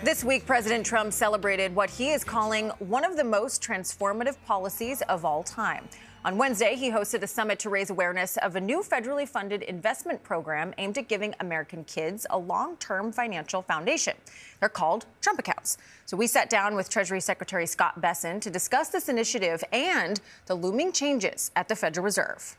This week, President Trump celebrated what he is calling one of the most transformative policies of all time. On Wednesday, he hosted a summit to raise awareness of a new federally funded investment program aimed at giving American kids a long-term financial foundation. They're called Trump accounts. So we sat down with Treasury Secretary Scott Bessent to discuss this initiative and the looming changes at the Federal Reserve.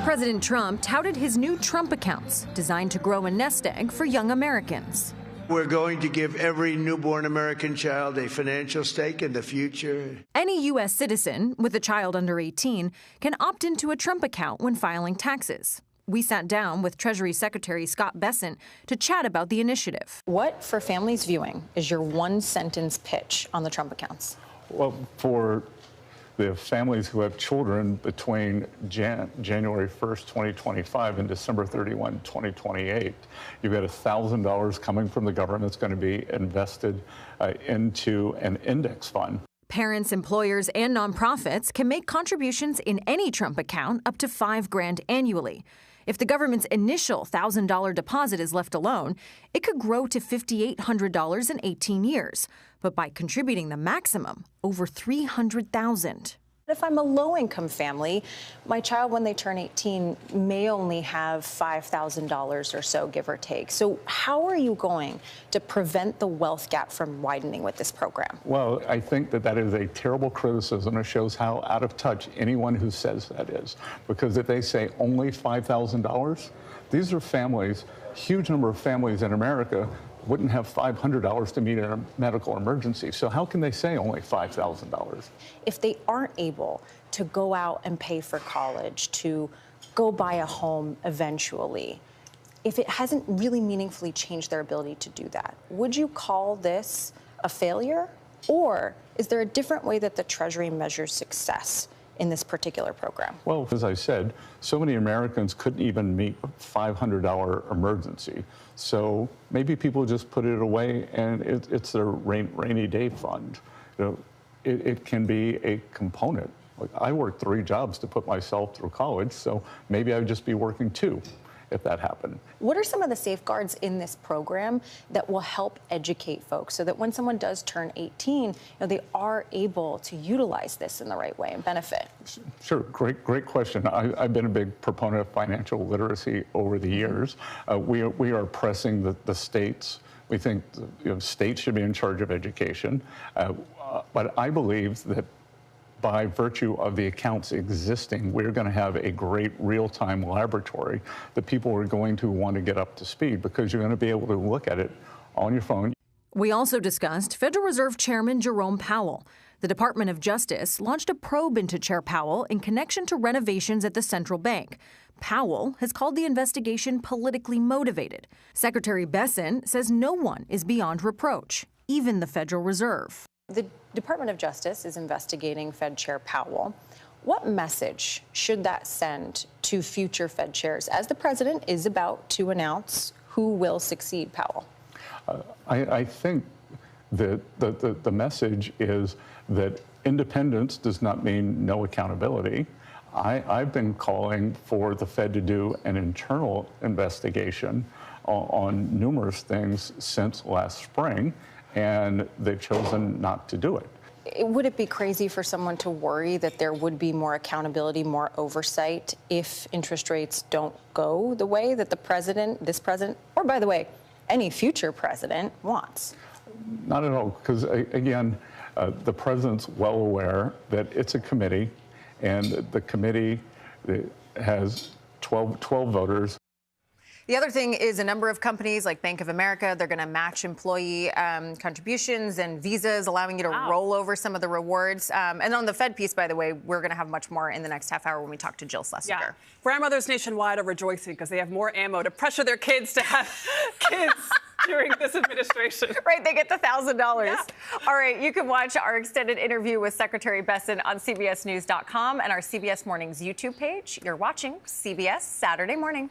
President Trump touted his new Trump accounts, designed to grow a nest egg for young Americans. We're going to give every newborn American child a financial stake in the future. Any U.S. citizen with a child under 18 can opt into a Trump account when filing taxes. We sat down with Treasury Secretary Scott Bessent to chat about the initiative. What, for families viewing, is your one-sentence pitch on the Trump accounts? Well, for the families who have children between January 1st, 2025 and December 31, 2028, you've got $1,000 coming from the government that's going to be invested into an index fund. Parents, employers, and nonprofits can make contributions in any Trump account up to $5,000 annually. If the government's initial $1,000 deposit is left alone, it could grow to $5,800 in 18 years. But by contributing the maximum, over $300,000. If I'm a low-income family, my child, when they turn 18, may only have $5,000 or so, give or take. So how are you going to prevent the wealth gap from widening with this program? Well, I think that is a terrible criticism. It shows how out of touch anyone who says that is. Because if they say only $5,000, these are families, huge number of families in America wouldn't have $500 to meet a medical emergency. So how can they say only $5,000? If they aren't able to go out and pay for college, to go buy a home eventually, if it hasn't really meaningfully changed their ability to do that, would you call this a failure? Or is there a different way that the Treasury measures success in this particular program? Well, as I said, so many Americans couldn't even meet a $500 emergency. So maybe people just put it away and it's their rainy day fund. You know, it can be a component. Like, I worked 3 jobs to put myself through college, so maybe I would just be working 2 if that happened. What are some of the safeguards in this program that will help educate folks so that when someone does turn 18, they are able to utilize this in the right way and benefit? Sure, great question. I've been a big proponent of financial literacy over the years. We are pressing the states. We think states should be in charge of education, but I believe that by virtue of the accounts existing, we're going to have a great real-time laboratory that people are going to want to get up to speed because you're going to be able to look at it on your phone. We also discussed Federal Reserve Chairman Jerome Powell. The Department of Justice launched a probe into Chair Powell in connection to renovations at the central bank. Powell has called the investigation politically motivated. Secretary Bessent says no one is beyond reproach, even the Federal Reserve. The Department of Justice is investigating Fed Chair Powell. What message should that send to future Fed chairs as the president is about to announce who will succeed Powell? I think that the message is that independence does not mean no accountability. I've been calling for the Fed to do an internal investigation on numerous things since last spring, and they've chosen not to do it. Would it be crazy for someone to worry that there would be more accountability, more oversight if interest rates don't go the way that this president, or by the way, any future president wants? Not at all, because again, the president's well aware that it's a committee, and the committee has 12 voters. The other thing is a number of companies like Bank of America, they're going to match employee contributions and visas, allowing you to roll over some of the rewards. And on the Fed piece, by the way, we're going to have much more in the next half hour when we talk to Jill Schlesinger. Yeah. Grandmothers nationwide are rejoicing because they have more ammo to pressure their kids to have kids during this administration. Right, they get the $1,000. Yeah. All right, you can watch our extended interview with Secretary Bessent on CBSNews.com and our CBS Mornings YouTube page. You're watching CBS Saturday Morning.